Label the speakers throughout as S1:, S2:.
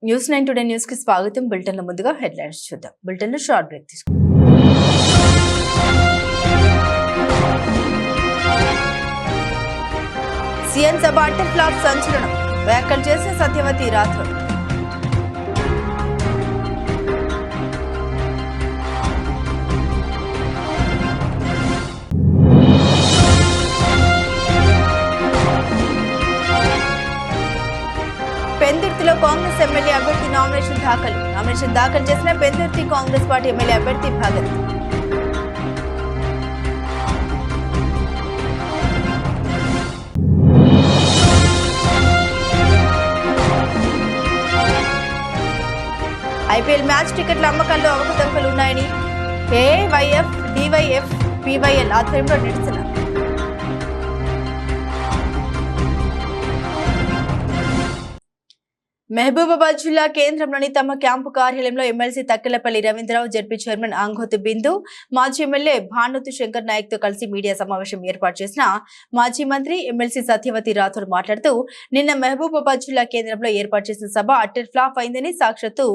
S1: News 9 today news కి స్వాగతం. Bulletin లో ముందుగా హెడ్లైన్స్ చూద్దాం. బులెటిన్ లో షార్ట్ బ్రేక్ తీసుకుందాం. సీఎం సభ అట్టర్ ఫ్లాప్ సంచలనం వ్యాఖ్యలు చేసిన సత్యవతి రాథోడ్. పెందుర్తిలో కాంగ్రెస్ ఎమ్మెల్యే అభ్యర్థి నామినేషన్ దాఖలు చేసిన పెందుర్తి కాంగ్రెస్ పార్టీ ఎమ్మెల్యే అభ్యర్థి భగత్. ఐపీఎల్ మ్యాచ్ టికెట్ల అమ్మకాల్లో అవకతవకలు ఉన్నాయని ఏఐవైఎఫ్, డివైఎఫ్, పివైఎల్ ఆధ్వర్యంలో నిరసన. మహబూబాబాద్ జిల్లా కేంద్రంలోని తమ క్యాంపు కార్యాలయంలో MLC Takkellapalli Ravindra Rao, ZP chairman Angothu బిందు, మాజీ ఎమ్మెల్యే భానుతు శంకర్ నాయక్ తో కలిసి మీడియా సమావేశం ఏర్పాటు చేసిన మాజీ మంత్రి ఎమ్మెల్సీ సత్యవతి రాథోడ్ మాట్లాడుతూ, నిన్న మహబూబాబాద్ జిల్లా కేంద్రంలో ఏర్పాటు చేసిన సభ అట్టర్ ఫ్లాప్ అయిందని, సాక్షాత్తు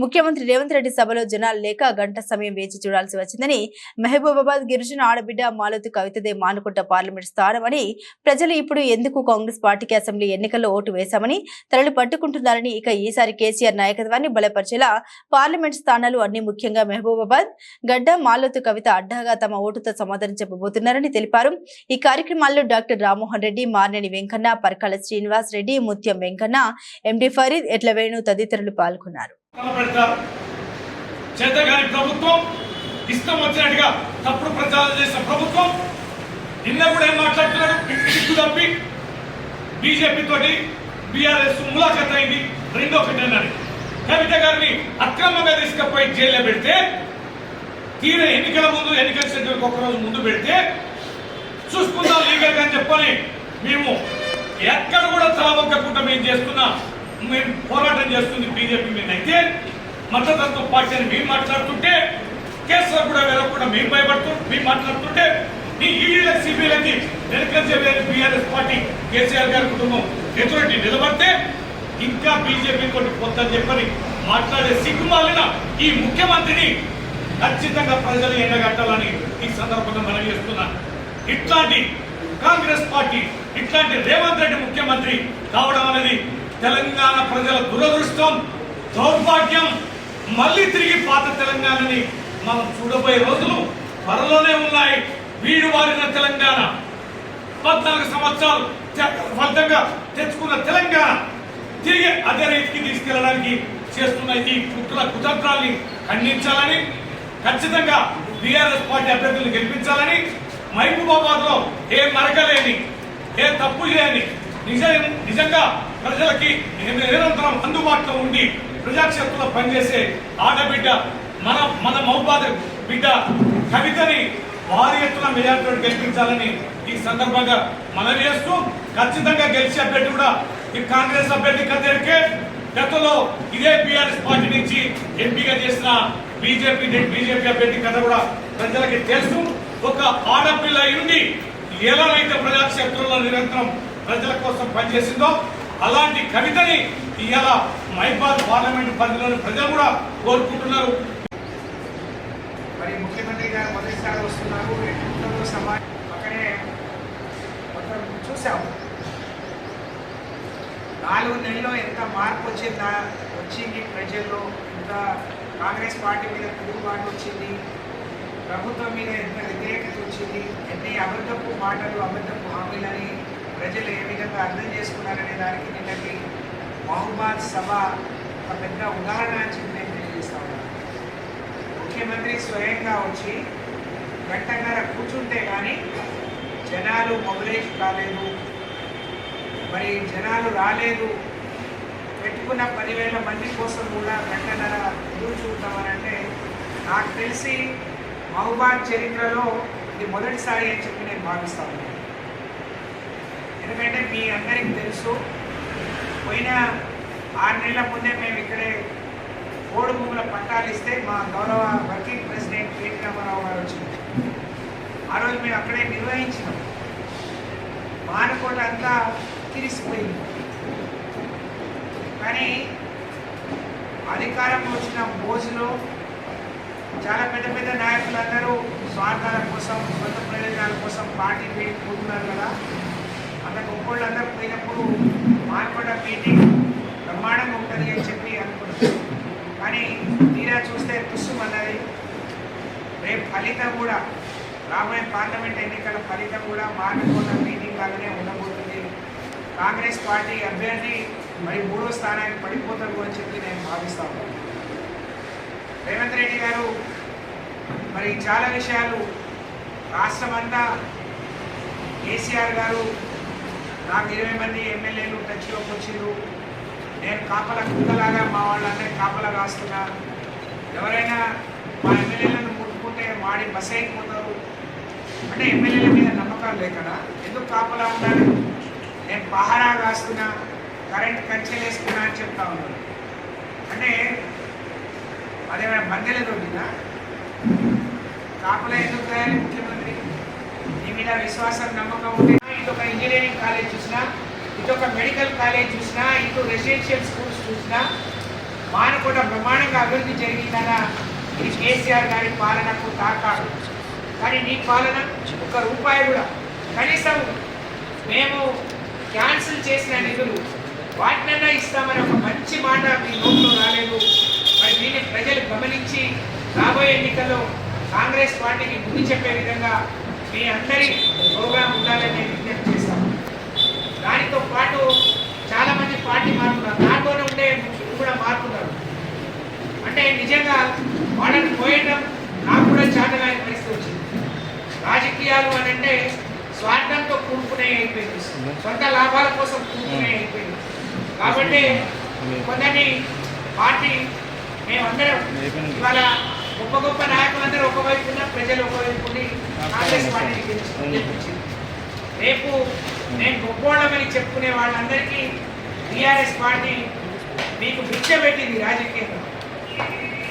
S1: ముఖ్యమంత్రి రేవంత్ రెడ్డి సభలో జనాలు లేక గంట సమయం వేచి చూడాల్సి వచ్చిందని, మహబూబాబాద్ గిరిజన ఆడబిడ్డ మాలతు కవితదే మానుకుంట పార్లమెంట్ స్థానమని, ప్రజలు ఇప్పుడు ఎందుకు కాంగ్రెస్ పార్టీకి అసెంబ్లీ ఎన్నికల్లో ఓటు వేశామని తలలు పట్టుకుంటున్నారని, ఇక ఈసారి కేసీఆర్ నాయకత్వాన్ని బలపరిచేలా పార్లమెంట్ స్థానాలు అన్ని ముఖ్యంగా మహబూబాబాద్ గడ్డ మాలతు కవిత అడ్డాగా తమ ఓటుతో సమాధానం చెప్పబోతున్నారని తెలిపారు. ఈ కార్యక్రమాల్లో డాక్టర్ రామ్మోహన్ రెడ్డి, మార్నేని వెంకన్న, పర్కాల శ్రీనివాస్ రెడ్డి, ముత్యం వెంకన్న, ఎండి ఫరీద్, ఎట్లవేణు తదితరులు పాల్గొన్నారు.
S2: బీఆర్ఎస్ ములాఖత్ అయింది. రెండో ఒకటన్నారు కవిత గారిని అక్రమంగా తీసుకుపోయి జైల్లో పెడితే, తీరే ఎన్నికల ముందు ఎన్నికల షెడ్యూల్కి ఒక్కరోజు ముందు పెడితే చూసుకుందాం లీగల్ గా అని చెప్పని మేము ఎక్కడ కూడా తలవక్కకుండా మేము పోరాటం చేస్తుంది బీజేపీ మీద. అయితే మతతత్వ పార్టీ అని మేము మాట్లాడుతుంటే, కేసులో కూడా వెళ్ళకుండా మేము మాట్లాడుతుంటే, ఈ ఈడీలకు సిబిఐలకి వెనకంచే బీఆర్ఎస్ పార్టీ కేసీఆర్ గారి కుటుంబం ఎటువంటి నిలబడితే ఇంకా బీజేపీ తోటి పొద్దని చెప్పని మాట్లాడే సిగ్గుమాలిన ఈ ముఖ్యమంత్రిని ఖచ్చితంగా ప్రజలు ఎండగట్టాలని ఈ సందర్భంగా మనం చేస్తున్నాం. ఇట్లాంటి కాంగ్రెస్ పార్టీ, ఇట్లాంటి రేవంత్ రెడ్డి ముఖ్యమంత్రి కావడం అనేది తెలంగాణ ప్రజల దురదృష్టం, దౌర్భాగ్యం. మళ్ళీ తిరిగి పాత తెలంగాణని మనం చూడబోయే రోజులు త్వరలోనే ఉన్నాయి. వీడు వారిన తెలంగాణ, 14 సంవత్సరాలు ఫలితంగా తెచ్చుకున్న తెలంగాణ తిరిగి అదే రీతికి తీసుకెళ్లడానికి చేస్తున్న ఈ కుతంత్రాల్ని ఖండించాలని, ఖచ్చితంగా బీఆర్ఎస్ పార్టీ అభ్యర్థులను గెలిపించాలని, మహబూబాబాద్ లో ఏ మరకలేని, ఏ తప్పు చేయని, నిజంగా ప్రజలకి నిరంతరం అందుబాటులో ఉండి ప్రజాక్షేత్రంలో పనిచేసే ఆడబిడ్డ మన మహబూబాబాద్ బిడ్డ కవితని భారీ ఎత్తున మెజార్టీతో గెలిపించాలని ఈ సందర్భంగా మనవి చేస్తూ, ఖచ్చితంగా గెలిచే అభ్యర్థి కూడా ఈ కాంగ్రెస్ అభ్యర్థి కదేరికే గతంలో ఇదే బీఆర్ఎస్ పార్టీ నుంచి ఎంపీగా చేసిన బీజేపీ అభ్యర్థి కథ కూడా ప్రజలకి తెలుసు. ఒక ఆడపిల్ల ఉండి ఎలాగైతే ప్రజాక్షేత్రంలో నిరంతరం ప్రజల కోసం పనిచేసిందో అలాంటి కవితని ఇవాళ మహబూబాబాద్ పార్లమెంట్ పరిధిలోని ప్రజలు కూడా కోరుకుంటున్నారు.
S3: మరి ముఖ్యమంత్రి గారు మొదటిసారి వస్తున్నారు, ఎట్లుంటుందో సమాజం పక్కనే మొత్తం చూసాము. 4 నెలల్లో ఎంత మార్పు వచ్చింది ప్రజల్లో, ఎంత కాంగ్రెస్ పార్టీ మీద తిరుగుబాటు వచ్చింది, ప్రభుత్వం మీద ఎంత వ్యతిరేకత వచ్చింది, ఎన్ని అబద్ధపు మాటలు, అబద్ధపు హామీలని ప్రజలు ఏ విధంగా అర్థం చేసుకున్నారనే దానికి నిన్నటి మహబూబాబాద్ సభ ఒక పెద్ద ఉదాహరణ అని చెప్పి నేను తెలియజేస్తా ఉన్నాను. ముఖ్యమంత్రి స్వయంగా వచ్చి గంటన్నర కూర్చుంటే కానీ జనాలు మొబిలైజ్ కాలేదు, మరి జనాలు రాలేదు. పెట్టుకున్న 10,000 మంది కోసం కూడా గంటన్నర ఎదురు చూద్దామని అంటే, నాకు తెలిసి మహబూబాబాద్ చరిత్రలో ఇది మొదటిసారి అని చెప్పి నేను భావిస్తాను. ఎందుకంటే మీ అందరికీ తెలుసు, పోయిన 6 నెలల ముందే మేము ఇక్కడే ఓడు భూముల పట్టాలు ఇస్తే మా గౌరవ వర్కింగ్ ప్రెసిడెంట్ కేటీ రామారావు గారు వచ్చింది. ఆ రోజు మేము అక్కడే నిర్వహించినాం. మానుకోట అంతా తిరిసిపోయింది. కానీ అధికారంలో వచ్చిన మోజులో చాలా పెద్ద పెద్ద నాయకులందరూ స్వార్థాల కోసం సొంత ప్రయోజనాల కోసం పార్టీ పోతున్నారు కదా. అంత గొప్పళ్ళందరూ పోయినప్పుడు మార్పడ మీటింగ్ బ్రహ్మాండంగా ఉంటుంది అని చెప్పి అనుకుంటున్నారు. కానీ తీరా చూస్తే తుస్సుమన్నది. రేపు ఫలితం కూడా రాబోయే పార్లమెంట్ ఎన్నికల ఫలితం కూడా మార్పుకోవడం మీటింగ్ లాగానే ఉండబోతుంది. కాంగ్రెస్ పార్టీ అభ్యర్థి మరి 3వ స్థానానికి పడిపోతారు అని చెప్పి నేను భావిస్తాను. రేవంత్ రెడ్డి గారు మరి చాలా విషయాలు రాష్ట్రమంతా కేసీఆర్ గారు నాకు 20 మంది ఎమ్మెల్యేలు టచ్లోకి వచ్చిండ్రు, నేను కాపలా కుక్కలాగా మా వాళ్ళందరినీ కాపలా కాస్తున్నా, ఎవరైనా మా ఎమ్మెల్యేలను ముట్టుకుంటే వాడి బస్ అయిపోతారు అంటే ఎమ్మెల్యేల మీద నమ్మకాలు లేకనా? ఎందుకు కాపలా ఉండాలి? నేను పహారా కాస్తున్నా, కరెంట్ కంచెలేస్తున్నా అని చెప్తా ఉన్నాను. అంటే అదేమైనా బందెల దొరికిందా? కాపలా ఎందుకు తయారు ముఖ్యమంత్రి? నీ మీద విశ్వాసం నమ్మకం ఉంటే ఇటు ఒక ఇంజనీరింగ్ కాలేజ్ చూసినా, ఇటు ఒక మెడికల్ కాలేజ్ చూసినా, ఇటు రెసిడెన్షియల్ స్కూల్స్ చూసినా మానకొండ బ్రహ్మాండంగా అభివృద్ధి జరిగిందన్న ఇది కేసీఆర్ గారి పాలనకు తాకాడు. కానీ నీ పాలన ₹1 కూడా కనీసం మేము క్యాన్సిల్ చేసిన నిధులు వాటినన్నా ఇస్తామని ఒక మంచి మాట మీ నోట్లో రాలేదు. మరి దీన్ని ప్రజలు గమనించి రాబోయే ఎన్నికల్లో కాంగ్రెస్ పార్టీకి బుద్ధి చెప్పే విధంగా మీ అందరి ప్రోగ్రాం ఉండాలని విజ్ఞప్తి చేస్తాం. దానితో పాటు చాలామంది పార్టీ మారుతున్నారు, నాతోనే ఉండే కూడా మారుతున్నారు. అంటే నిజంగా వాళ్ళని పోయడం నాకు కూడా చాటగానే పరిస్థితి వచ్చింది. రాజకీయాలు అని అంటే స్వార్థంతో కూడుకునే అయిపోయింది, సొంత లాభాల కోసం కూడుకునే అయిపోయింది. కాబట్టి కొందరిని పార్టీ మేమందరం ఇవాళ గొప్ప గొప్ప నాయకులందరూ ఒకవైపు ఉన్న ప్రజలు ఒకవైపు ఉండి కాంగ్రెస్ పార్టీని గెలిపించింది. రేపు నేను గొప్పోళ్ళమని చెప్పుకునే వాళ్ళందరికీ టీఆర్ఎస్ పార్టీ మీకు భిక్ష పెట్టింది రాజకీయంగా.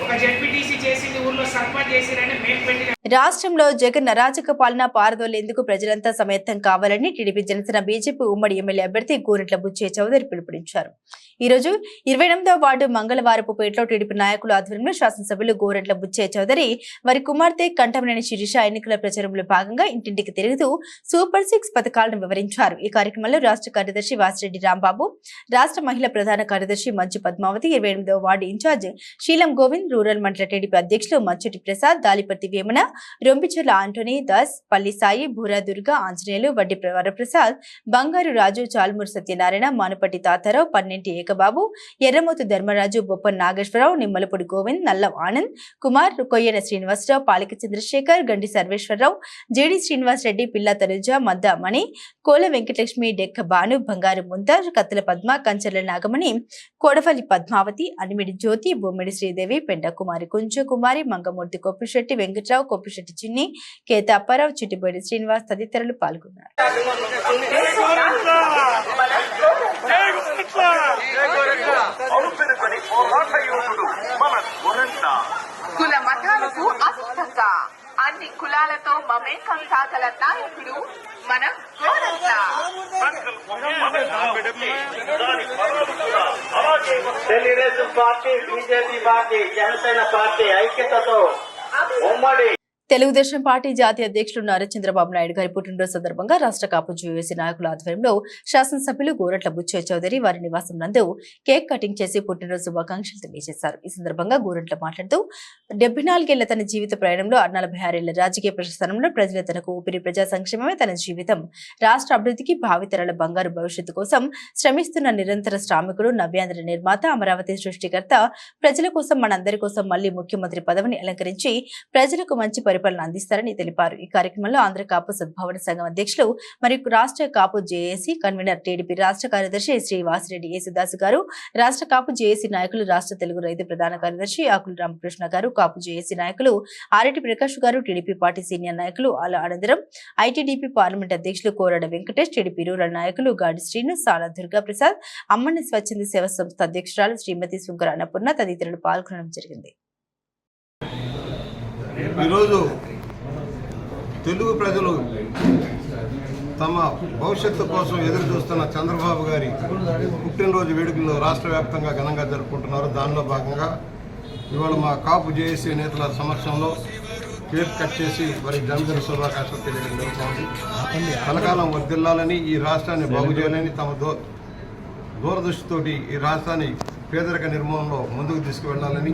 S3: ఒక జెడ్పీటీసీ చేసింది, ఊళ్ళో సర్పంచ్ చేసిరని మేము పెట్టిన.
S1: రాష్ట్రంలో జగన్ అరాచక పాలన పారదోలేందుకు ప్రజలంతా సమాయత్తం కావాలని టీడీపీ జనసేన బీజేపీ ఉమ్మడి ఎమ్మెల్యే అభ్యర్థి గోరెంట్ల బుచ్చయ్య చౌదరి పిలుపునిచ్చారు. ఈ రోజు 28వ వార్డు మంగళవారపుపేటలో టీడీపీ నాయకుల ఆధ్వర్యంలో శాసనసభ్యులు గోరెంట్ల బుచ్చయ్య చౌదరి వారి కుమార్తె కంఠమనేని శిరీష ఎన్నికల ప్రచారంలో భాగంగా ఇంటింటికి తిరుగుతూ సూపర్ 6 పథకాలను వివరించారు. ఈ కార్యక్రమంలో రాష్ట్ర కార్యదర్శి వాసిరెడ్డి రాంబాబు, రాష్ట్ర మహిళా ప్రధాన కార్యదర్శి మంచు పద్మావతి, 28వ వార్డు ఇన్ఛార్జ్ శీలం గోవింద్, రూరల్ మండల టీడీపీ అధ్యక్షులు మంచుటి ప్రసాద్, దాలిపర్తి వేమన, రొంపిచెర్ల ఆంటోనీ దాస్, పల్లి సాయి, భూరా దుర్గా, ఆంజనేయులు, వడ్డీ వరప్రసాద్, బంగారు రాజు, చాల్మూరు సత్యనారాయణ, మానుపట్టి తాతారావు, పన్నెంటి ఏకబాబు, ఎర్రమోతు ధర్మరాజు, బొప్పన్ నాగేశ్వరరావు, నిమ్మలపూడి గోవింద్, నల్లం ఆనంద్ కుమార్, కొయ్యన శ్రీనివాసరావు, పాలిక చంద్రశేఖర్, గండి సర్వేశ్వరరావు, జేడి శ్రీనివాస్ రెడ్డి, పిల్ల తనుజ, మద్ద మణి, కోల వెంకటలక్ష్మి, డెక్క భాను, బంగారు ముంతాజ్, కత్తల పద్మ, కంచెల నాగమణి, కోడవల్లి పద్మావతి, అనిమిడి జ్యోతి, బొమ్మిడి శ్రీదేవి, పెండ కుమారి, కుంచు కుమారి, మంగమూర్తి, కొప్పిశెట్టి వెంకట్రావు, కొప్పిశెట్టి చిన్ని, కేత అప్పారావు, చిట్టిబోడి శ్రీనివాస్ తదితరులు పాల్గొన్నారు.
S4: కుల మతాలకు అతీతంగా అన్ని కులాలతో మమేకం సాగల నాయకుడు మన Gorantla.
S5: Telugu Desam party, BJP party, Janasena party ఐక్యతతో ఉమ్మడి
S1: తెలుగుదేశం పార్టీ జాతీయ అధ్యక్షులు నారా చంద్రబాబు నాయుడు గారి పుట్టినరోజు సందర్భంగా రాష్ట్ర కాపు జేఏసీ నాయకుల ఆధ్వర్యంలో శాసనసభ్యులు గోరెంట్ల బుచ్చయ్య చౌదరి వారి నివాసం నందు కేక్ కటింగ్ చేసి పుట్టినరోజు శుభాకాంక్షలు తెలియజేశారు. ఈ సందర్భంగా గోరెంట్ల మాట్లాడుతూ 74 ఏళ్ల తన జీవిత ప్రయాణంలో 46 ఏళ్ల రాజకీయ ప్రస్థానంలో ప్రజలు తనకు ఊపిరి, ప్రజా సంక్షేమమే తన జీవితం, రాష్ట్ర అభివృద్ధికి, భావితరాల బంగారు భవిష్యత్తు కోసం శ్రమిస్తున్న నిరంతర శ్రామికుడు, నవ్యాంధ్ర నిర్మాత, అమరావతి సృష్టికర్త, ప్రజల కోసం, మనందరి కోసం మళ్లీ ముఖ్యమంత్రి పదవిని అలంకరించి ప్రజలకు మంచి పరిపాలన అందిస్తారని తెలిపారు. ఈ కార్యక్రమంలో ఆంధ్ర కాపు సద్భావన సంఘం అధ్యక్షులు మరియు రాష్ట్ర కాపు జేఏసీ కన్వీనర్ టీడీపీ రాష్ట్ర కార్యదర్శి శ్రీ వాసిరెడ్డి యేసుదాసు గారు, రాష్ట్ర కాపు జేఏసీ నాయకులు, రాష్ట్ర తెలుగు రైతు ప్రధాన కార్యదర్శి ఆకుల రామకృష్ణ గారు, కాపు జేఏసీ నాయకులు ఆరెడ్డి ప్రకాష్ గారు, టీడీపీ పార్టీ సీనియర్ నాయకులు ఆల అనంతరం, ఐటీడీపీ పార్లమెంట్ అధ్యక్షులు కోరడ వెంకటేష్, టీడీపీ రూరల్ నాయకులు గాడి శ్రీను, సాలా దుర్గా ప్రసాద్, అమ్మని స్వచ్ఛంద సేవా సంస్థ అధ్యక్షురాలు శ్రీమతి సుంకర అన్నపూర్ణ తదితరులు పాల్గొనడం జరిగింది.
S6: ఈరోజు తెలుగు ప్రజలు తమ భవిష్యత్తు కోసం ఎదురు చూస్తున్న చంద్రబాబు గారి పుట్టినరోజు వేడుకలు రాష్ట్ర వ్యాప్తంగా ఘనంగా జరుపుకుంటున్నారు. దానిలో భాగంగా ఇవాళ మా కాపు జేఏసీ నేతల సమక్షంలో కేక్ కట్ చేసి వారి జన్మదిన శుభాకాంక్షలు తెలియడం జరుగుతుంది. కలకాలం వర్ధిల్లాలని, ఈ రాష్ట్రాన్ని బాగు చేయాలని, తమ దూరదృష్టితోటి ఈ రాష్ట్రాన్ని పేదరిక నిర్మూలనలో ముందుకు తీసుకువెళ్లాలని,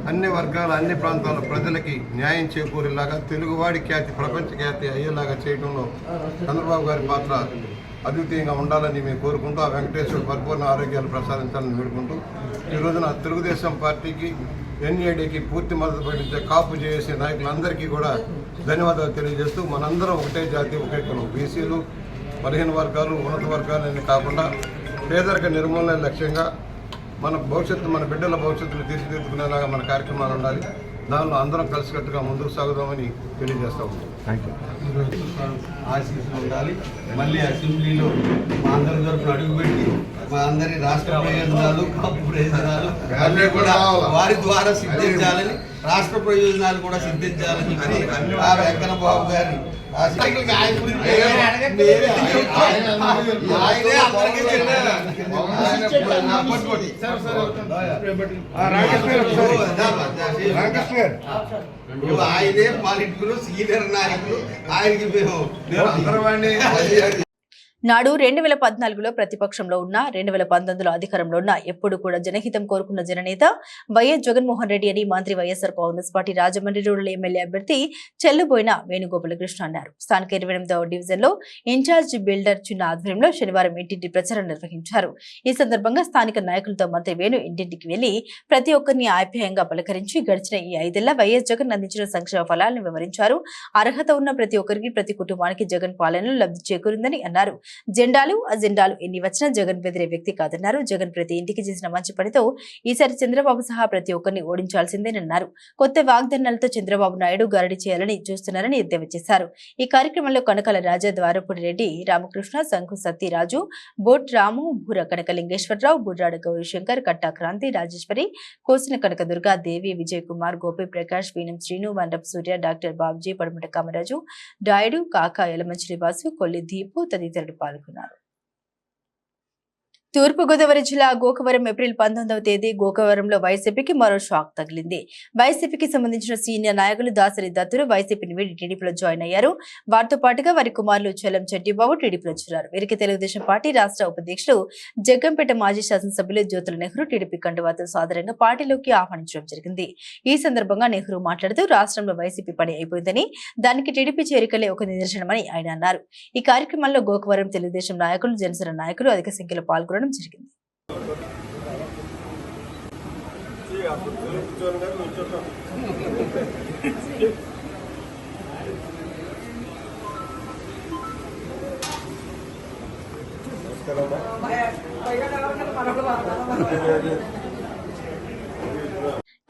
S6: అన్ని వర్గాల అన్ని ప్రాంతాల ప్రజలకి న్యాయం చేకూరేలాగా, తెలుగువాడి ఖ్యాతి ప్రపంచ ఖ్యాతి అయ్యేలాగా చేయడంలో చంద్రబాబు గారి పాత్ర అద్వితీయంగా ఉండాలని మేము కోరుకుంటూ, ఆ వెంకటేశ్వర పరిపూర్ణ ఆరోగ్యాలు ప్రసాదించాలని వేడుకుంటూ, ఈ రోజున తెలుగుదేశం పార్టీకి, ఎన్ఏడికి పూర్తి మద్దతు ప్రకటించే కాపు జేఏసీ నాయకులందరికీ కూడా ధన్యవాదాలు తెలియజేస్తూ, మనందరం ఒకటే జాతి ఒకే కులం, బీసీలు, బలహీన వర్గాలు, ఉన్నత వర్గాలని కాకుండా పేదరిక నిర్మూలన లక్ష్యంగా మన భవిష్యత్తు, మన బిడ్డల భవిష్యత్తును తీర్చిదిద్దుకునేలాగా మన కార్యక్రమాలు ఉండాలి. దానిలో అందరం కలిసికట్టుగా ముందుకు సాగుదామని తెలియజేస్తా ఉన్నాం.
S7: ఆశీస్సులు ఉండాలి. మళ్ళీ అసెంబ్లీలో మా అందరి తరఫున అడుగుపెట్టి మా అందరి రాష్ట్ర ప్రయోజనాలు, కాపు ప్రయోజనాలు అన్నీ కూడా వారి ద్వారా సిద్ధించాలని, రాష్ట్ర ప్రయోజనాలు కూడా సిద్ధించాలని చెప్పి ఆ వెంకన్న బాబు గారి ఆయనే పాలిట్ బ్యూరో సీనియర్ నాయకులు. ఆయనకి మేము
S1: నాడు 2014లో ప్రతిపక్షంలో ఉన్న, 2019లో అధికారంలో ఉన్న, ఎప్పుడు కూడా జనహితం కోరుకున్న జననేత వైఎస్ జగన్మోహన్ రెడ్డి అని మంత్రి YSR Congress party Rajahmundry rural MLA అభ్యర్థి చెల్లుబోయిన వేణుగోపాలకృష్ణ అన్నారు. స్థానిక 28వ డివిజన్లో ఇన్ఛార్జ్ బిల్డర్ చిన్న ఆధ్వర్యంలో శనివారం ఇంటింటి ప్రచారం నిర్వహించారు. ఈ సందర్భంగా స్థానిక నాయకులతో మంత్రి వేణు ఇంటింటికి వెళ్లి ప్రతి ఒక్కరిని ఆప్యాయంగా పలకరించి గడిచిన ఈ 5 ఏళ్ల వైఎస్ జగన్ అందించిన సంక్షేమ ఫలాలను వివరించారు. అర్హత ఉన్న ప్రతి ఒక్కరికి, ప్రతి కుటుంబానికి జగన్ పాలనలో లబ్ధి చేకూరిందని అన్నారు. జెండాలు అజెండాలు ఎన్ని వచ్చినా జగన్ బెదిరే వ్యక్తి కాదన్నారు. జగన్ ప్రతి ఇంటికి చేసిన మంచి పనితో ఈసారి చంద్రబాబు సహా ప్రతి ఒక్కరిని ఓడించాల్సిందేనన్నారు. కొత్త వాగ్దానాలతో చంద్రబాబు నాయుడు గారడి చేయాలని చూస్తున్నారని ఎద్దేవా చేశారు. ఈ కార్యక్రమంలో కనకల రాజా, ద్వారపూడి రెడ్డి, రామకృష్ణ, శంకు సత్యరాజు, బోట్ రాము, బూర కనక లింగేశ్వరరావు, బుర్రాడ గౌరీశంకర్, కట్టా క్రాంతి, రాజేశ్వరి, కోసిన కనక దుర్గా, దేవి, విజయ్ కుమార్, గోపి ప్రకాష్, వీణం శ్రీను, వండప్ సూర్య, డాక్టర్ బాబ్జీ, పడమట కామరాజు, డాయుడు, కాకా, యలమంచిలి వాసు, కొల్లి దీపు తదితరులు పాల్గొన్నారు. తూర్పుగోదావరి జిల్లా గోకవరం ఏప్రిల్ 19వ తేదీ గోకవరంలో వైసీపీకి మరో షాక్ తగిలింది. వైసీపీకి సంబంధించిన సీనియర్ నాయకులు దాసరి దత్తులు వైసీపీని వీడి టీడీపీలో జాయిన్ అయ్యారు. వారితో పాటుగా వారి కుమారులు చెల్లం చెడ్డిబాబు టీడీపీలో చేరారు. వీరికి తెలుగుదేశం పార్టీ రాష్ట్ర ఉపాధ్యక్షుడు జగ్గంపేట మాజీ శాసనసభ్యులు జ్యోతుల నెహ్రూ టీడీపీ కండువాతో సాదరంగా పార్టీలోకి ఆహ్వానించడం జరిగింది. ఈ సందర్భంగా నెహ్రూ మాట్లాడుతూ రాష్ట్రంలో వైసీపీ పని అయిపోయిందని, దానికి టీడీపీ చేరికలే ఒక నిదర్శనమని ఆయన అన్నారు. ఈ కార్యక్రమంలో గోకవరం తెలుగుదేశం నాయకులు, జనసేన నాయకులు అధిక సంఖ్యలో పాల్గొనడం జరిగింది.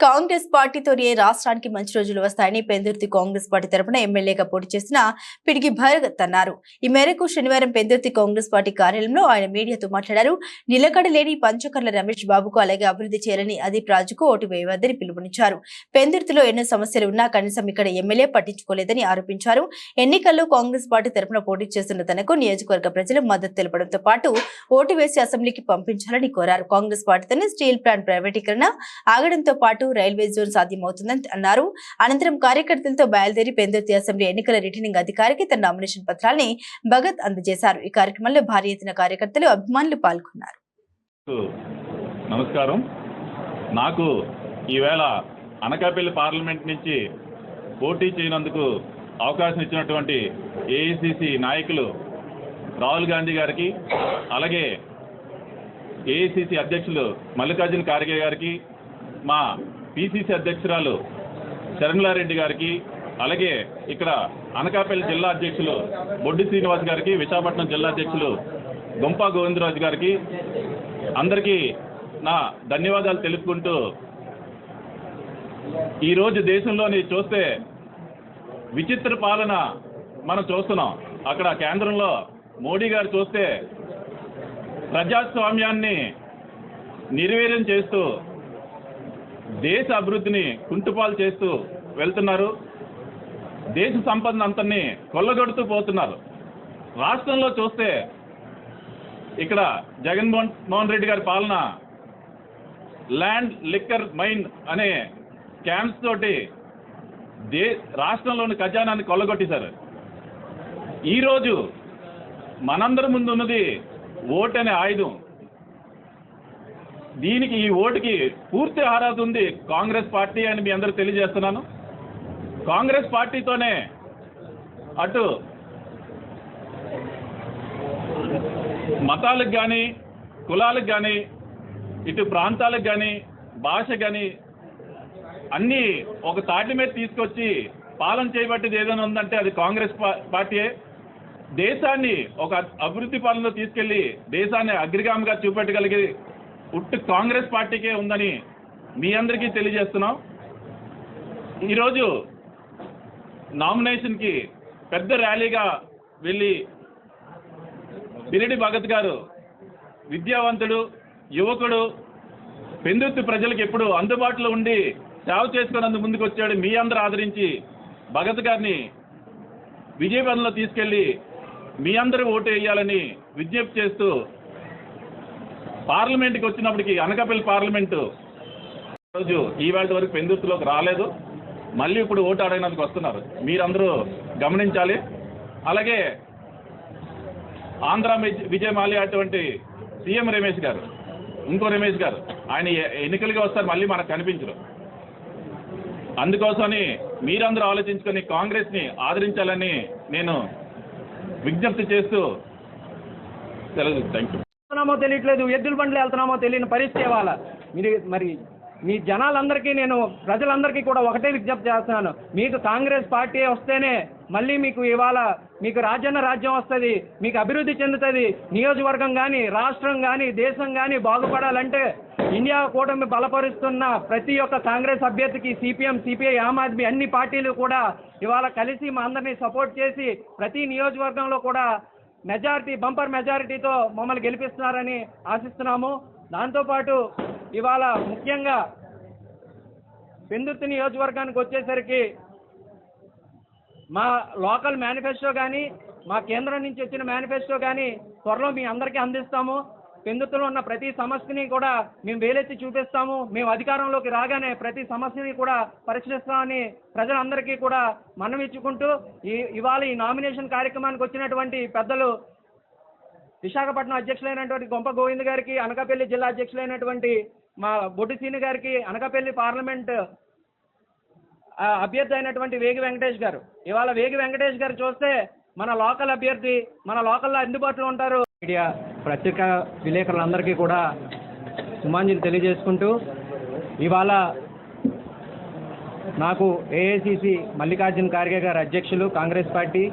S1: కాంగ్రెస్ పార్టీతోనే రాష్ట్రానికి మంచి రోజులు వస్తాయని పెందుర్తి కాంగ్రెస్ పార్టీ తరపున ఎమ్మెల్యేగా పోటీ చేసిన పిడిగి భరత్ అన్నారు. ఈ మేరకు శనివారం పెందుర్తి కాంగ్రెస్ పార్టీ కార్యాలయంలో ఆయన మీడియాతో మాట్లాడారు. నిలకడలేని పంచకర్ల రమేష్ బాబుకు, అలాగే అభివృద్ధి చేయాలని అదీప్ రాజుకు ఓటు వేయవద్దని పిలుపునిచ్చారు. పెందుర్తిలో ఎన్నో సమస్యలు ఉన్నా కనీసం ఇక్కడ ఎమ్మెల్యే పట్టించుకోలేదని ఆరోపించారు. ఎన్నికల్లో కాంగ్రెస్ పార్టీ తరపున పోటీ చేస్తున్న తనకు నియోజకవర్గ ప్రజలు మద్దతు తెలపడంతో పాటు ఓటు వేసి అసెంబ్లీకి పంపించాలని కోరారు. కాంగ్రెస్ పార్టీతోనే స్టీల్ ప్లాంట్ ప్రైవేటీకరణ ఆగడంతో పాటు రైల్వే జోన్ సాధ్యమవుతుందని అన్నారు. అనంతరం కార్యకర్తలతో బయలుదేరి పెందుర్తి అసెంబ్లీ ఎన్నికల రిటర్నింగ్ అధికారికి తన నామినేషన్ పత్రాన్ని భగత్ అందజేశారు. ఈ కార్యక్రమంలో భారీ ఎత్తున కార్యకర్తలు, అభిమానులు పాల్గొన్నారు.
S8: నమస్కారం. నాకు ఈవేళ అనకాపల్లి పార్లమెంట్ నుంచి పోటీ చేయనందుకు అవకాశం ఇచ్చినటువంటి ఏఐసిసి నాయకులు రాహుల్ గాంధీ గారికి, అలాగే ఏఐసిసి అధ్యక్షులు మల్లికార్జున ఖార్గే గారికి, మా పిసిసి అధ్యక్షురాలు శరణ్లారెడ్డి గారికి, అలాగే ఇక్కడ అనకాపల్లి జిల్లా అధ్యక్షులు బొడ్డి శ్రీనివాస్ గారికి, విశాఖపట్నం జిల్లా అధ్యక్షులు గుంపా గోవిందరాజు గారికి అందరికీ నా ధన్యవాదాలు తెలుపుకుంటూ, ఈరోజు దేశంలోని చూస్తే విచిత్ర పాలన మనం చూస్తున్నాం. అక్కడ కేంద్రంలో మోడీ గారు చూస్తే ప్రజాస్వామ్యాన్ని నిర్వీర్యం చేస్తూ దేశ అభివృద్ధిని కుంటుపాలు చేస్తూ వెళ్తున్నారు. దేశ సంపదను అంతని కొల్లగొడుతూ పోతున్నారు. రాష్ట్రంలో చూస్తే ఇక్కడ జగన్మోహన్ రెడ్డి గారి పాలన ల్యాండ్ లిక్కర్ మైన్ అనే క్యాంప్స్ తోటి రాష్ట్రంలోని ఖజానాన్ని కొల్లగొట్టేశారు. ఈరోజు మనందరి ముందు ఉన్నది ఓటు అనే ఆయుధం. దీనికి ఈ ఓటుకి పూర్తి అర్హత ఉంది కాంగ్రెస్ పార్టీ అని మీ అందరూ తెలియజేస్తున్నాను. కాంగ్రెస్ పార్టీతోనే అటు మతాలకు కానీ కులాలకు కానీ ఇటు ప్రాంతాలకు కానీ భాష కానీ అన్నీ ఒక తాటి మీద తీసుకొచ్చి పాలన చేయబట్టేది ఏదైనా ఉందంటే అది కాంగ్రెస్ పార్టీయే. దేశాన్ని ఒక అభివృద్ధి పాలనలో తీసుకెళ్లి దేశాన్ని అగ్రగామిగా చూపెట్టగలిగే ఉట్టు కాంగ్రెస్ పార్టీకే ఉందని మీ అందరికీ తెలియజేస్తున్నాం. ఈరోజు నామినేషన్కి పెద్ద ర్యాలీగా వెళ్ళి పిరిడి భగత్ గారు విద్యావంతుడు, యువకుడు, పెందుర్తి ప్రజలకు ఎప్పుడు అందుబాటులో ఉండి సేవ చేసుకున్నందుకు ముందుకు వచ్చాడు. మీ అందరూ ఆదరించి భగత్ గారిని విజయపథంలో తీసుకెళ్లి మీ అందరూ ఓటు వేయాలని విజ్ఞప్తి చేస్తూ పార్లమెంట్కి వచ్చినప్పటికీ అనకాపల్లి పార్లమెంటు రోజు ఈవేళ వరకు పెందుర్తిలోకి రాలేదు. మళ్ళీ ఇప్పుడు ఓటు అడగడానికి వస్తున్నారు. మీరందరూ గమనించాలి. అలాగే ఆంధ్ర విజయ్ మాల్యా అటువంటి సీఎం రమేష్ గారు, ఇంకో రమేష్ గారు, ఆయన ఎన్నికలుగా వస్తారు, మళ్ళీ మనకు కనిపించరు. అందుకోసమని మీరందరూ ఆలోచించుకొని కాంగ్రెస్ని ఆదరించాలని నేను విజ్ఞప్తి చేస్తూ సెలవు. Thank you.
S9: తెలియట్లేదు, ఎద్దుల బండ్లు వెళ్తున్నామో తెలియని పరిస్థితి ఇవాళ. మీరు మరి మీ జనాలందరికీ నేను ప్రజలందరికీ కూడా ఒకటే విజ్ఞప్తి చేస్తున్నాను. మీకు కాంగ్రెస్ పార్టీ వస్తేనే మళ్ళీ మీకు ఇవాళ మీకు రాజ్యం వస్తుంది, మీకు అభివృద్ధి చెందుతుంది. నియోజకవర్గం కానీ రాష్ట్రం కానీ దేశం కానీ బాగుపడాలంటే ఇండియా కూటమి బలపరుస్తున్న ప్రతి ఒక్క కాంగ్రెస్ అభ్యర్థికి సిపిఎం, సిపిఐ, ఆమ్ ఆద్మీ అన్ని పార్టీలు కూడా ఇవాళ కలిసి మా అందరినీ సపోర్ట్ చేసి ప్రతి నియోజకవర్గంలో కూడా మెజారిటీ, బంపర్ మెజారిటీతో మమ్మల్ని గెలిపిస్తున్నారని ఆశిస్తున్నాము. దాంతోపాటు ఇవాళ ముఖ్యంగా పెందుర్తి నియోజకవర్గానికి వచ్చేసరికి మా లోకల్ మేనిఫెస్టో కానీ మా కేంద్రం నుంచి వచ్చిన మేనిఫెస్టో కానీ త్వరలో మీ అందరికీ అందిస్తాము. పెందుర్తిలో ఉన్న ప్రతి సమస్యని కూడా మేము వేలెత్తి చూపిస్తాము. మేము అధికారంలోకి రాగానే ప్రతి సమస్యని కూడా పరిశీలిస్తామని ప్రజలందరికీ కూడా మనవిచ్చుకుంటూ ఇవాళ ఈ నామినేషన్ కార్యక్రమానికి వచ్చినటువంటి పెద్దలు విశాఖపట్నం అధ్యక్షులైనటువంటి గొంప గోవింద్ గారికి, అనకాపల్లి జిల్లా అధ్యక్షులైనటువంటి మా బొడ్డు సీని గారికి, అనకాపల్లి పార్లమెంట్ అభ్యర్థి అయినటువంటి వేగి వెంకటేష్ గారు. ఇవాళ వేగి వెంకటేష్ గారు చూస్తే మన లోకల్ అభ్యర్థి, మన లోకల్లో అందుబాటులో ఉంటారు. మీడియా పత్రిక విలేకరులందరికీ కూడా సుమాంజలి తెలియజేసుకుంటూ ఇవాళ నాకు ఏఐసిసి మల్లికార్జున ఖార్గే గారు అధ్యక్షులు కాంగ్రెస్ పార్టీ,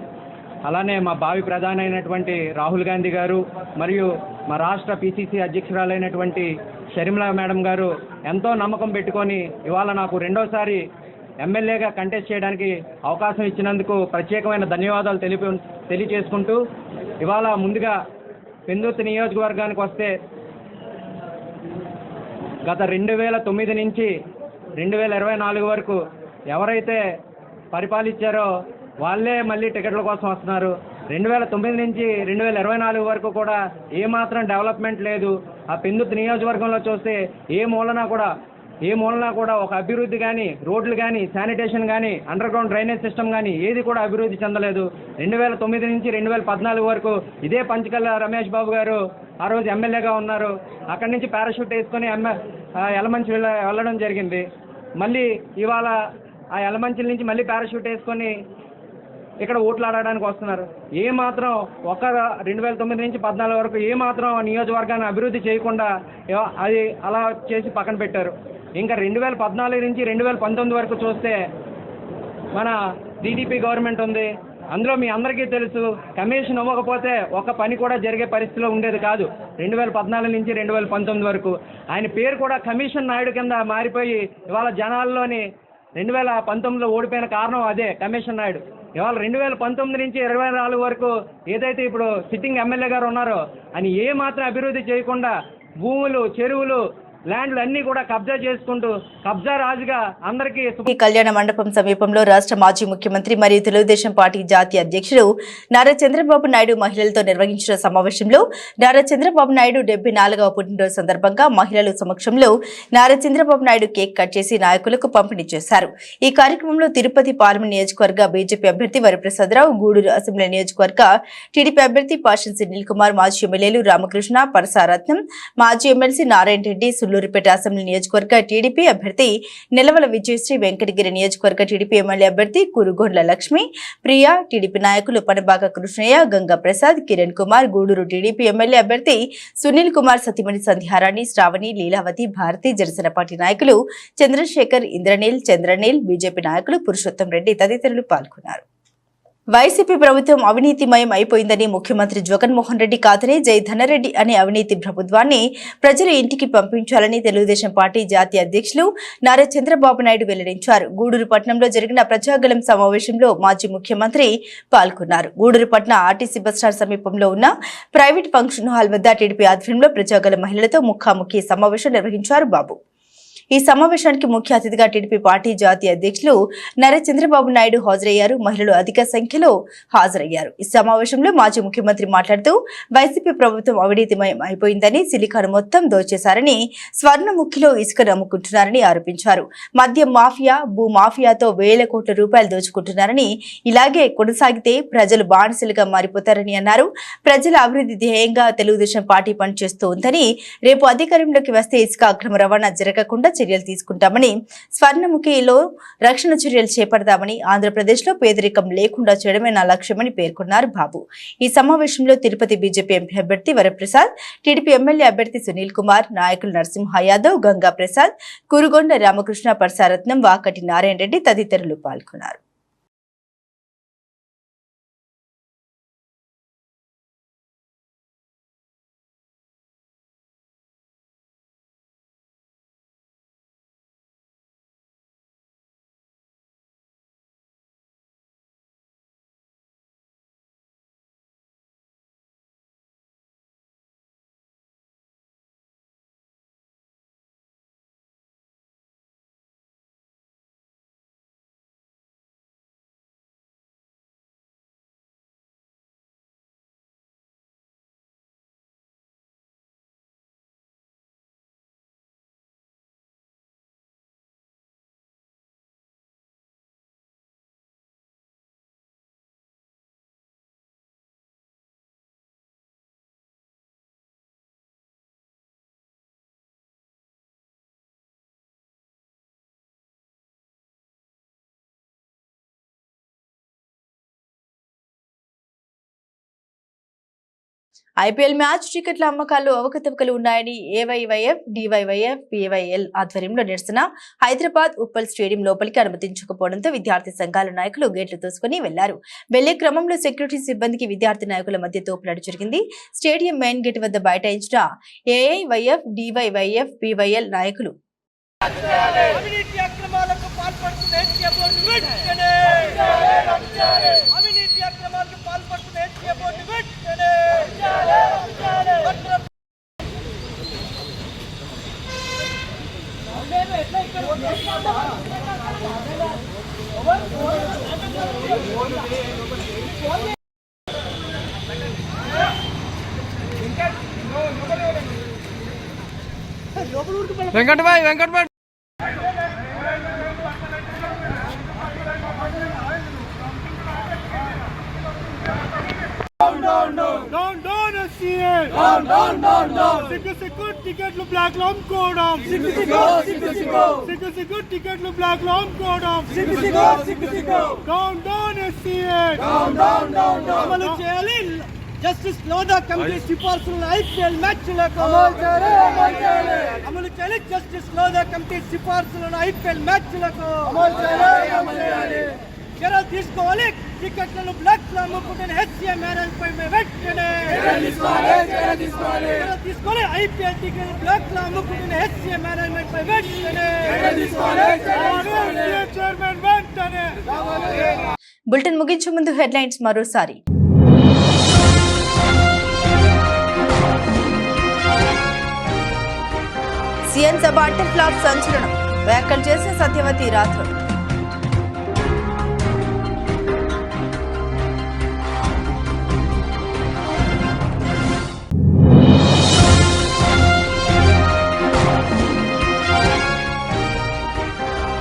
S9: అలానే మా భావి ప్రధాని అయినటువంటి రాహుల్ గాంధీ గారు మరియు మా రాష్ట్ర పిసిసి అధ్యక్షురాలైనటువంటి షర్మిలా మేడం గారు ఎంతో నమ్మకం పెట్టుకొని ఇవాళ నాకు రెండోసారి ఎమ్మెల్యేగా కంటెస్ట్ చేయడానికి అవకాశం ఇచ్చినందుకు ప్రత్యేకమైన ధన్యవాదాలు తెలియజేసుకుంటూ ఇవాళ ముందుగా పెందుర్తి నియోజకవర్గానికి వస్తే గత 2009 నుంచి 2024 వరకు ఎవరైతే పరిపాలించారో వాళ్ళే మళ్ళీ టికెట్ల కోసం వస్తున్నారు. 2009 నుంచి 2024 వరకు కూడా ఏమాత్రం డెవలప్మెంట్ లేదు. ఆ పెందుర్తి నియోజకవర్గంలో చూస్తే ఏ మూలన కూడా ఒక అభివృద్ధి కానీ, రోడ్లు కానీ, శానిటేషన్ కానీ, అండర్ గ్రౌండ్ డ్రైనేజ్ సిస్టమ్ కానీ ఏది కూడా అభివృద్ధి చెందలేదు. 2009 నుంచి 2014 వరకు ఇదే పంచకల్ల రమేష్ బాబు గారు ఆ రోజు ఎమ్మెల్యేగా ఉన్నారు. అక్కడి నుంచి పారాషూట్ వేసుకొని యలమంచి వెళ్ళడం జరిగింది. మళ్ళీ ఇవాళ ఆ యలమంచిల నుంచి మళ్ళీ పారాషూట్ వేసుకొని ఇక్కడ ఓట్లు ఆడడానికి వస్తున్నారు. ఏమాత్రం 2009 నుంచి 2014 వరకు ఏమాత్రం నియోజకవర్గాన్ని అభివృద్ధి చేయకుండా అది అలా చేసి పక్కన పెట్టారు. ఇంకా 2014 నుంచి 2019 వరకు చూస్తే మన టీడీపీ గవర్నమెంట్ ఉంది. అందులో మీ అందరికీ తెలుసు, కమిషన్ ఇవ్వకపోతే ఒక పని కూడా జరిగే పరిస్థితిలో ఉండేది కాదు. 2014 నుంచి 2019 వరకు ఆయన పేరు కూడా కమిషన్ నాయుడు కింద మారిపోయి ఇవాళ జనాల్లోని 2019లో ఓడిపోయిన కారణం అదే, కమిషన్ నాయుడు. ఇవాళ 2019 నుంచి 2024 వరకు ఏదైతే ఇప్పుడు సిట్టింగ్ ఎమ్మెల్యే గారు ఉన్నారో ఆయన ఏ మాత్రం అభివృద్ధి చేయకుండా భూములు, చెరువులు, ల్యాండ్లు అన్నీ కూడా కబ్జా చేసుకుంటూ కబ్జా రాజుగా అందరికీ
S1: ఈ కళ్యాణ మండపం సమీపంలో రాష్ట్ర మాజీ ముఖ్యమంత్రి మరియు తెలుగుదేశం పార్టీ జాతీయ అధ్యక్షుడు నారా చంద్రబాబు నాయుడు మహిళలతో నిర్వహించిన సమావేశంలో నారా చంద్రబాబు నాయుడు 74వ పుట్టినరోజు సందర్భంగా మహిళల సమక్షంలో నారా చంద్రబాబు నాయుడు కేక్ కట్ చేసి నాయకులకు పంపిణీ చేశారు. ఈ కార్యక్రమంలో తిరుపతి పార్లమెంట్ నియోజకవర్గ బీజేపీ అభ్యర్థి వరప్రసాదరావు, గూడూరు అసెంబ్లీ నియోజకవర్గ టీడీపీ అభ్యర్థి పాషన్ సునీల్ కుమార్, మాజీ ఎమ్మెల్యేలు రామకృష్ణ, పరసారత్నం, మాజీ ఎమ్మెల్సీ నారాయణ రెడ్డి, సుల్లూరుపేట అసెంబ్లీ నియోజకవర్గ టీడీపీ అభ్యర్థి నిలవల విజయశ్రీ, వెంకటగిరి నియోజకవర్గ టీడీపీ ఎమ్మెల్యే అభ్యర్థి కురుగొండ్ల లక్ష్మి, ప్రియా, టీడీపీ నాయకులు పనబాక కృష్ణయ్య, గంగా ప్రసాద్, కిరణ్ కుమార్, గూడూరు టీడీపీ ఎమ్మెల్యే అభ్యర్థి సునీల్ కుమార్, సతీమణి సంధ్యారాణి, శ్రావణి, లీలావతి, భారతి, జనసేన పార్టీ నాయకులు చంద్రశేఖర్, ఇంద్రనీల్, చంద్రనీల్, బీజేపీ నాయకులు పురుషోత్తం రెడ్డి తదితరులు పాల్గొన్నారు. వైసీపీ ప్రభుత్వం అవినీతిమయం అయిపోయిందని ముఖ్యమంత్రి జగన్మోహన్ రెడ్డి కాదని జై ధనరెడ్డి అనే అవినీతి ప్రభుత్వాన్ని ప్రజలు ఇంటికి పంపించాలని తెలుగుదేశం పార్టీ జాతీయ అధ్యక్షులు నారా చంద్రబాబు నాయుడు వెల్లడించారు. గూడూరు పట్టణంలో జరిగిన ప్రజాగళం సమావేశంలో మాజీ ముఖ్యమంత్రి పాల్గొన్నారు. గూడూరు పట్టణ ఆర్టీసీ బస్టాండ్ సమీపంలో ఉన్న ప్రైవేట్ ఫంక్షన్ హాల్ వద్ద టీడీపీ ఆధ్వర్యంలో ప్రజాగళం మహిళలతో ముఖాముఖి సమావేశం నిర్వహించారు. బాబు ఈ సమావేశానికి ముఖ్య అతిథిగా టీడీపీ పార్టీ జాతీయ అధ్యక్షులు నారా చంద్రబాబు నాయుడు హాజరయ్యారు. మహిళలు అధిక సంఖ్యలో హాజరయ్యారు. ఈ సమావేశంలో మాజీ ముఖ్యమంత్రి మాట్లాడుతూ వైసీపీ ప్రభుత్వం అవినీతిమయం అయిపోయిందని, సిలికాను మొత్తం దోచేశారని, స్వర్ణముఖిలో ఇసుకను అమ్ముకుంటున్నారని ఆరోపించారు. మద్యం మాఫియా, భూ మాఫియాతో వేల కోట్ల రూపాయలు దోచుకుంటున్నారని, ఇలాగే కొనసాగితే ప్రజలు బానిసలుగా మారిపోతారని అన్నారు. ప్రజల అభివృద్ధి ధ్యేయంగా తెలుగుదేశం పార్టీ పనిచేస్తూ ఉందని, రేపు అధికారంలోకి వస్తే ఇసుక అక్రమ రవాణా జరగకుండా చర్యలు తీసుకుంటామని, స్వర్ణముఖిలో రక్షణ చర్యలు చేపడతామని, ఆంధ్రప్రదేశ్లో పేదరికం లేకుండా చేయడమే నా లక్ష్యమని పేర్కొన్నారు. బాబు ఈ సమావేశంలో తిరుపతి బీజేపీ ఎంపీ అభ్యర్థి వరప్రసాద్, టీడీపీ ఎమ్మెల్యే అభ్యర్థి సునీల్ కుమార్, నాయకులు నరసింహ యాదవ్, గంగా ప్రసాద్, కురుగొండ రామకృష్ణ, పరసారత్నం, వాకటి నారాయణ రెడ్డి తదితరులు పాల్గొన్నారు. ఐపీఎల్ మ్యాచ్ టికెట్ల అమ్మకాల్లో అవకతవకలు ఉన్నాయని ఏవైవైఎఫ్, డివైవైఎఫ్, పివైఎల్ ఆధ్వర్యంలో నిరసన. హైదరాబాద్ ఉప్పల్ స్టేడియం లోపలికి అనుమతించకపోవడంతో విద్యార్థి సంఘాల నాయకులు గేట్లు తోసుకుని వెళ్లారు. వెళ్లే క్రమంలో సెక్యూరిటీ సిబ్బందికి విద్యార్థి నాయకుల మధ్య తోపులాట జరిగింది. స్టేడియం మెయిన్ గేట్ వద్ద బైఠాయించిన ఏఐవైఎఫ్, డివైవైఎఫ్, పివైఎల్ నాయకులు
S9: వెంకట్ భాయ్
S10: Down SCA! Siku టికెట్లు బ్లాక్ లో అమ్ముకోవడం. సిగ్గు టికెట్లు బ్లాక్ లో అమ్ముకోవడం. Down SCA! అమలు చేయాలి జస్టిస్ లోదా కమిటీ సిఫార్సులను ఐపీఎల్ మ్యాచ్లకు అమలు చేయాలి. జస్టిస్ లోదా కమిటీ సిఫార్సులను ఐపీఎల్ మ్యాచ్లకు చర్యలు తీసుకోవాలి. టికెట్లను బ్లాక్ లో అమ్ముకుంటున్న హెచ్సిఏ మేనేజ్ పై వెంటనే తీసుకోవాలి. ఐపీఎల్ టికెట్ బ్లాక్ లో అమ్ముకుంటున్న హెచ్సిఏ మేనేజ్మెంట్ పై వెంటనే చైర్మన్ వెంటనే.
S1: బులెటిన్ ముగించే ముందు హెడ్లైన్స్ మరోసారి. సీఎం సభ అటర్ ఫ్లాప్ సంచలనం వ్యాఖ్యలు చేసిన సత్యవతి రాథోడ్.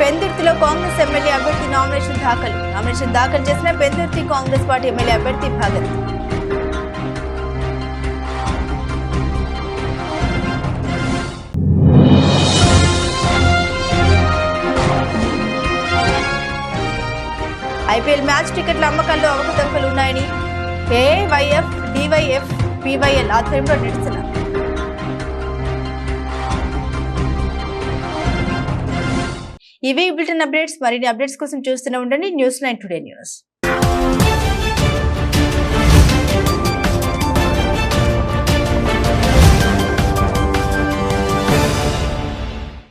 S1: పెందుర్తిలో కాంగ్రెస్ ఎమ్మెల్యే అభ్యర్థి నామినేషన్ దాఖలు చేసిన పెందుర్తి కాంగ్రెస్ పార్టీ ఎమ్మెల్యే అభ్యర్థి భగత్. ఐపీఎల్ మ్యాచ్ టికెట్ల అమ్మకాల్లో అవకతవకలు ఉన్నాయని ఏఐవైఎఫ్, డివైఎఫ్, పివైఎల్ ఆధ్వర్యంలో నిరసన. ఇవి బులెటిన్ అప్డేట్స్. మరిన్ని అప్డేట్స్ కోసం చూస్తూనే ఉండండి News9 Today News.